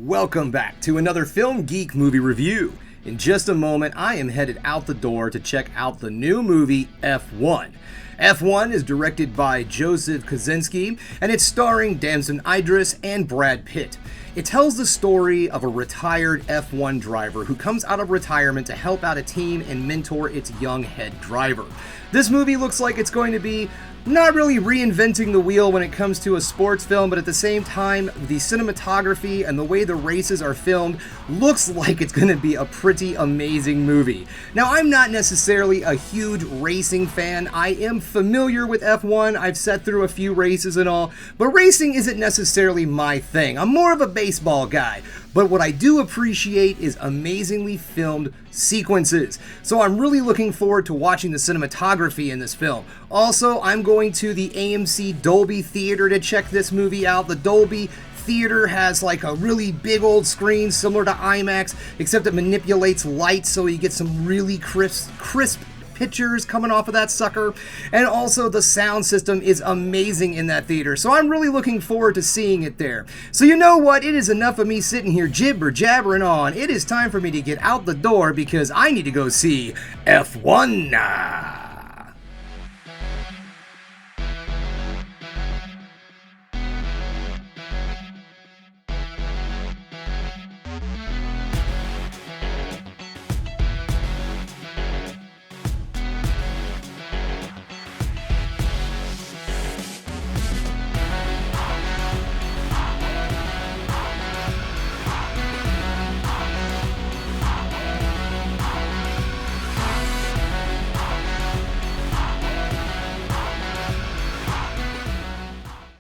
Welcome back to another Film Geek movie review. In just a moment, I am headed out the door to check out the new movie F1. F1 is directed by Joseph Kosinski, and it's starring Damson Idris and Brad Pitt. It tells the story of a retired F1 driver who comes out of retirement to help out a team and mentor its young head driver. This movie looks like it's going to be not really reinventing the wheel when it comes to a sports film, but at the same time, the cinematography and the way the races are filmed looks like it's going to be a pretty amazing movie. Now, I'm not necessarily a huge racing fan. I am familiar with F1. I've sat through a few races and all, but racing isn't necessarily my thing. I'm more of a baseball guy. But what I do appreciate is amazingly filmed sequences. So I'm really looking forward to watching the cinematography in this film. Also, I'm going to the AMC Dolby Theater to check this movie out. The Dolby Theater has like a really big old screen similar to IMAX, except it manipulates light so you get some really crisp pictures coming off of that sucker. And also the sound system is amazing in that theater, so I'm really looking forward to seeing it there. So you know what, it is enough of me sitting here jibber jabbering on. It is time for me to get out the door because I need to go see F1.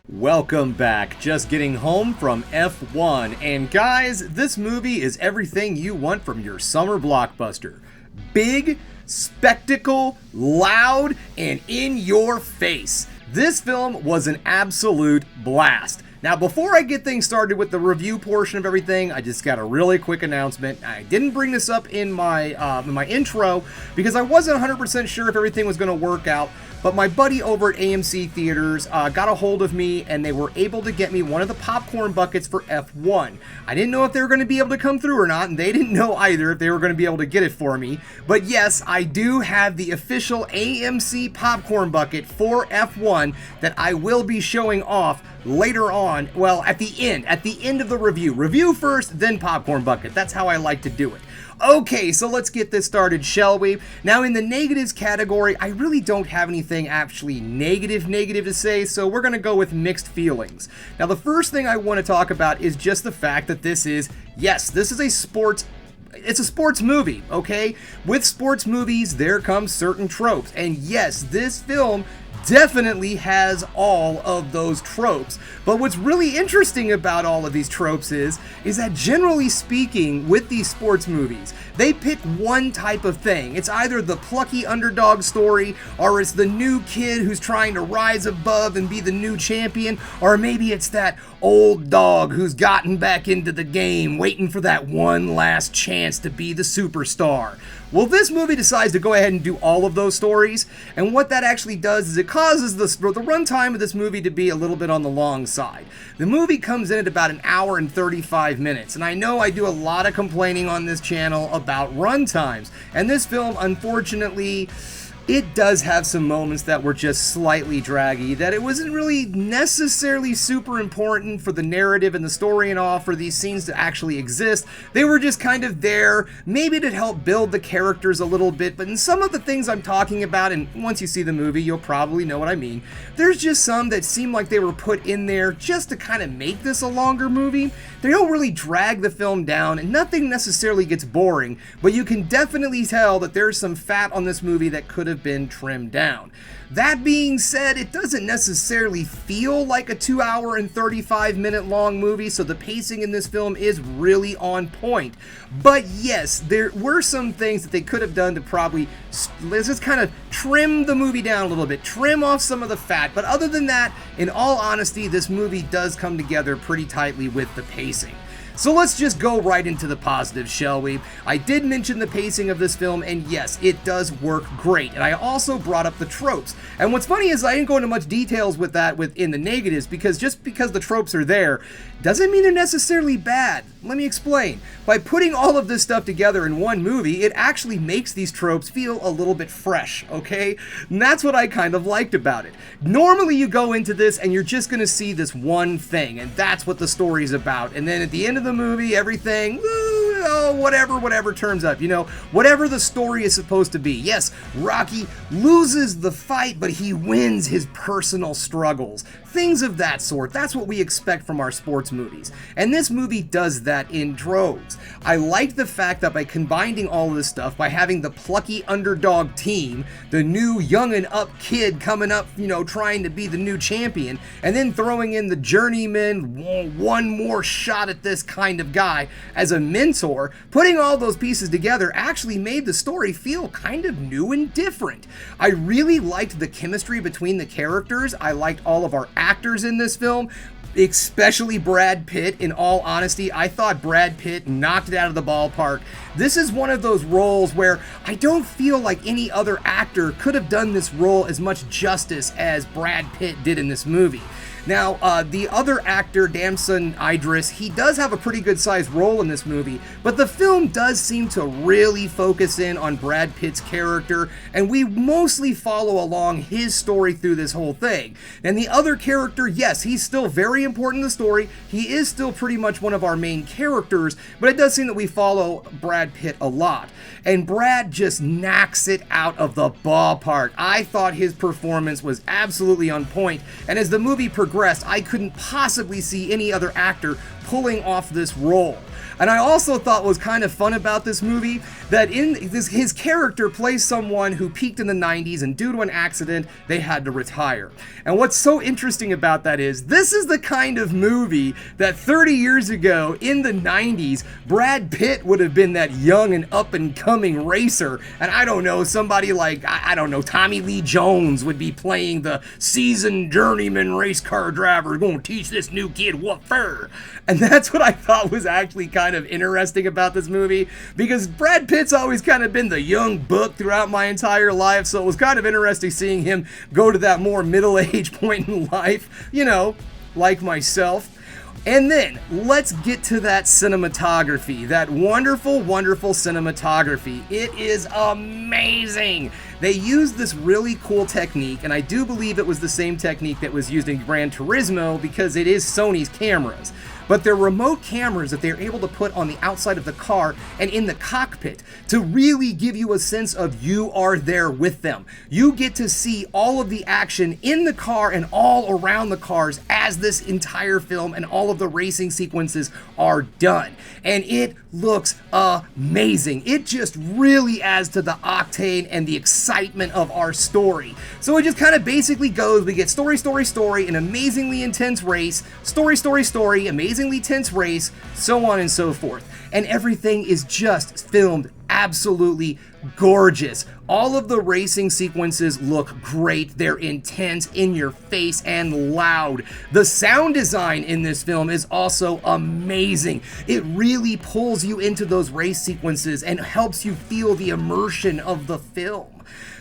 Welcome back. Just getting home from F1. And guys, this movie is everything you want from your summer blockbuster. Big, spectacle, loud, and in your face. This film was an absolute blast. Now, before I get things started with the review portion of everything, I just got a really quick announcement. I didn't bring this up in my intro because I wasn't 100% sure if everything was going to work out. But my buddy over at AMC Theaters got a hold of me, and they were able to get me one of the popcorn buckets for F1. I didn't know if they were going to be able to come through or not, and they didn't know either if they were going to be able to get it for me. But yes, I do have the official AMC popcorn bucket for F1 that I will be showing off later on. Well, at the end of the review. Review first, then popcorn bucket. That's how I like to do it. Okay, so let's get this started, shall we? Now, in the negatives category, I really don't have anything actually negative to say, so we're going to go with mixed feelings. Now, the first thing I want to talk about is just the fact that this is a sports movie, okay? With sports movies, there come certain tropes, and yes, this film definitely has all of those tropes. But what's really interesting about all of these tropes is that generally speaking, with these sports movies, they pick one type of thing. It's either the plucky underdog story, or it's the new kid who's trying to rise above and be the new champion, or maybe it's that old dog who's gotten back into the game, waiting for that one last chance to be the superstar. Well, this movie decides to go ahead and do all of those stories, and what that actually does is it causes the runtime of this movie to be a little bit on the long side. The movie comes in at about an hour and 35 minutes, and I know I do a lot of complaining on this channel about runtimes, and this film, unfortunately, it does have some moments that were just slightly draggy, that it wasn't really necessarily super important for the narrative and the story and all for these scenes to actually exist. They were just kind of there, maybe to help build the characters a little bit, but in some of the things I'm talking about, and once you see the movie, you'll probably know what I mean, there's just some that seem like they were put in there just to kind of make this a longer movie. They don't really drag the film down, and nothing necessarily gets boring, but you can definitely tell that there's some fat on this movie that could have been trimmed down. That being said, it doesn't necessarily feel like a 2 hour and 35 minute long movie, so the pacing in this film is really on point. But yes, there were some things that they could have done to probably, let's just kind of trim the movie down a little bit, trim off some of the fat. But other than that, in all honesty, this movie does come together pretty tightly with the pacing. So let's just go right into the positives, shall we? I did mention the pacing of this film, and yes, it does work great. And I also brought up the tropes. And what's funny is I didn't go into much details with that within the negatives, because just because the tropes are there doesn't mean they're necessarily bad. Let me explain. By putting all of this stuff together in one movie, it actually makes these tropes feel a little bit fresh, okay? And that's what I kind of liked about it. Normally you go into this and you're just gonna see this one thing, and that's what the story's about. And then at the end of the movie, everything, whatever turns up, whatever the story is supposed to be. Yes, Rocky loses the fight, but he wins his personal struggles. Things of that sort. That's what we expect from our sports movies. And this movie does that in droves. I like the fact that by combining all of this stuff, by having the plucky underdog team, the new young and up kid coming up, trying to be the new champion, and then throwing in the journeyman, one more shot at this kind of guy as a mentor, putting all those pieces together actually made the story feel kind of new and different. I really liked the chemistry between the characters. I liked all of our actors in this film, especially Brad Pitt. In all honesty, I thought Brad Pitt knocked it out of the ballpark. This is one of those roles where I don't feel like any other actor could have done this role as much justice as Brad Pitt did in this movie. Now, the other actor, Damson Idris, he does have a pretty good sized role in this movie, but the film does seem to really focus in on Brad Pitt's character, and we mostly follow along his story through this whole thing. And the other character, yes, he's still very important in the story. He is still pretty much one of our main characters, but it does seem that we follow Brad Pitt a lot. And Brad just knocks it out of the ballpark. I thought his performance was absolutely on point, and as the movie progressed, I couldn't possibly see any other actor pulling off this role. And I also thought was kind of fun about this movie that his character plays someone who peaked in the 90s, and due to an accident, they had to retire. And what's so interesting about that is this is the kind of movie that 30 years ago in the 90s, Brad Pitt would have been that young and up and coming racer. And I don't know, somebody like, Tommy Lee Jones would be playing the seasoned journeyman race car driver going to teach this new kid what for. And that's what I thought was actually kind of interesting about this movie, because Brad Pitt's always kind of been the young buck throughout my entire life, so it was kind of interesting seeing him go to that more middle-aged point in life, like myself. And then, let's get to that cinematography, that wonderful, wonderful cinematography. It is amazing. They used this really cool technique, and I do believe it was the same technique that was used in Gran Turismo, because it is Sony's cameras. But they're remote cameras that they're able to put on the outside of the car and in the cockpit to really give you a sense of you are there with them. You get to see all of the action in the car and all around the cars as this entire film and all of the racing sequences are done. And it looks amazing. It just really adds to the octane and the excitement of our story. So it just kind of basically goes, we get story, an amazingly intense race, story, amazingly tense race, so on and so forth. And everything is just filmed absolutely gorgeous. All of the racing sequences look great. They're intense, in your face, and loud. The sound design in this film is also amazing. It really pulls you into those race sequences and helps you feel the immersion of the film.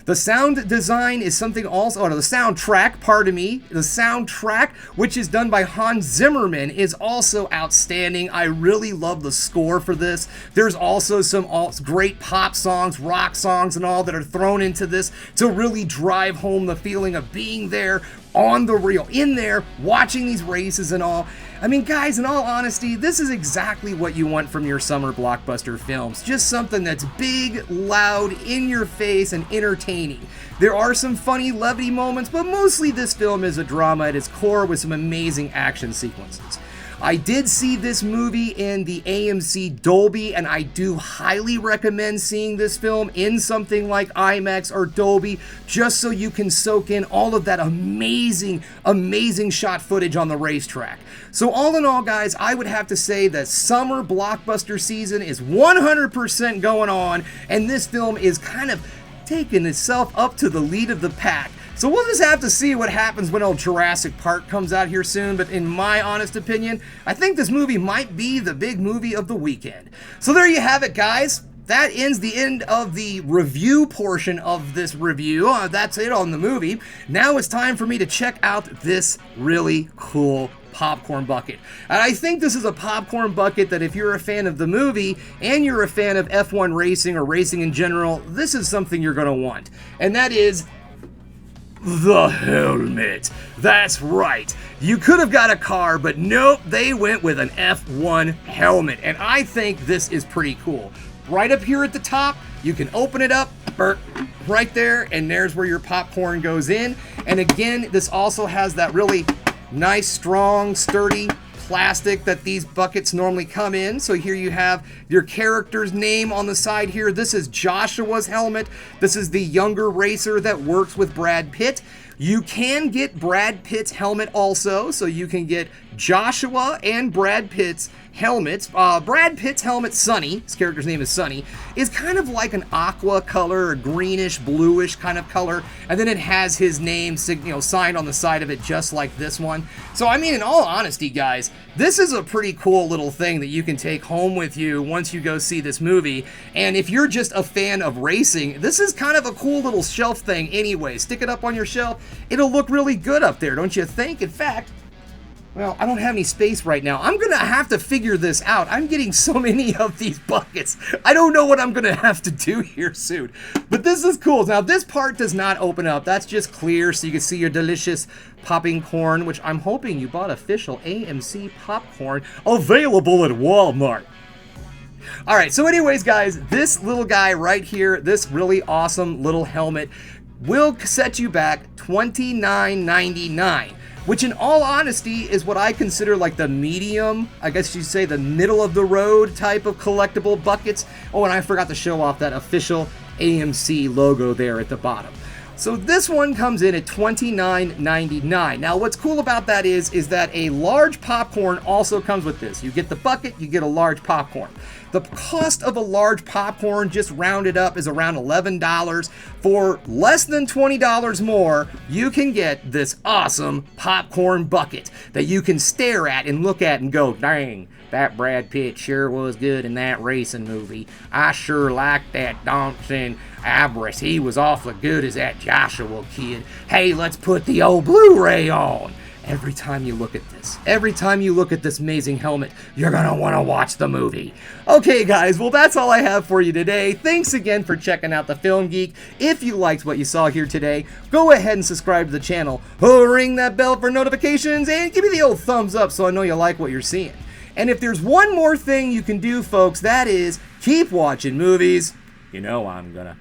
The sound design is something also, the soundtrack, the soundtrack, which is done by Hans Zimmerman, is also outstanding. I really love the score for this. There's also some great pop songs, rock songs, and all that are thrown into this to really drive home the feeling of being there on the reel, in there, watching these races and all. I mean, guys, in all honesty, this is exactly what you want from your summer blockbuster films. Just something that's big, loud, in your face, and entertaining. There are some funny levity moments, but mostly this film is a drama at its core with some amazing action sequences. I did see this movie in the AMC Dolby, and I do highly recommend seeing this film in something like IMAX or Dolby, just so you can soak in all of that amazing, amazing shot footage on the racetrack. So all in all, guys, I would have to say that summer blockbuster season is 100% going on, and this film is kind of taking itself up to the lead of the pack. So we'll just have to see what happens when old Jurassic Park comes out here soon, but in my honest opinion, I think this movie might be the big movie of the weekend. So there you have it, guys. That ends the end of the review portion of this review. That's it on the movie. Now it's time for me to check out this really cool popcorn bucket. And I think this is a popcorn bucket that if you're a fan of the movie and you're a fan of F1 racing or racing in general, this is something you're going to want. And that is the helmet. That's right. You could have got a car, but nope, they went with an F1 helmet. And I think this is pretty cool. Right up here at the top, you can open it up, right there, and there's where your popcorn goes in. And again, this also has that really nice, strong, sturdy plastic that these buckets normally come in. So here you have your character's name on the side here. This is Joshua's helmet. This is the younger racer that works with Brad Pitt. You can get Brad Pitt's helmet also, so you can get Joshua and Brad Pitt's helmets. Brad Pitt's helmet, Sonny, his character's name is Sonny, is kind of like an aqua color, or greenish, bluish kind of color, and then it has his name signed on the side of it just like this one. So I mean, in all honesty, guys, this is a pretty cool little thing that you can take home with you once you go see this movie. And if you're just a fan of racing, this is kind of a cool little shelf thing anyway. Stick it up on your shelf. It'll look really good up there, don't you think? In fact, well, I don't have any space right now. I'm going to have to figure this out. I'm getting so many of these buckets. I don't know what I'm going to have to do here soon. But this is cool. Now, this part does not open up. That's just clear so you can see your delicious popping corn, which I'm hoping you bought official AMC popcorn available at Walmart. All right, so anyways, guys, this little guy right here, this really awesome little helmet will set you back $29.99. Which in all honesty is what I consider like the medium, I guess you'd say the middle of the road type of collectible buckets. Oh, and I forgot to show off that official AMC logo there at the bottom. So this one comes in at $29.99. Now what's cool about that is that a large popcorn also comes with this. You get the bucket, you get a large popcorn. The cost of a large popcorn, just rounded up, is around $11. For less than $20 more, you can get this awesome popcorn bucket that you can stare at and look at and go, dang, that Brad Pitt sure was good in that racing movie. I sure like that dancing Abras. He was awfully good as that Joshua kid. Hey, let's put the old Blu-ray on. Every time you look at this, every time you look at this amazing helmet, you're gonna wanna watch the movie. Okay guys, well that's all I have for you today. Thanks again for checking out the Film Geek. If you liked what you saw here today, go ahead and subscribe to the channel, ring that bell for notifications, and give me the old thumbs up so I know you like what you're seeing. And if there's one more thing you can do, folks, that is keep watching movies. You know I'm gonna.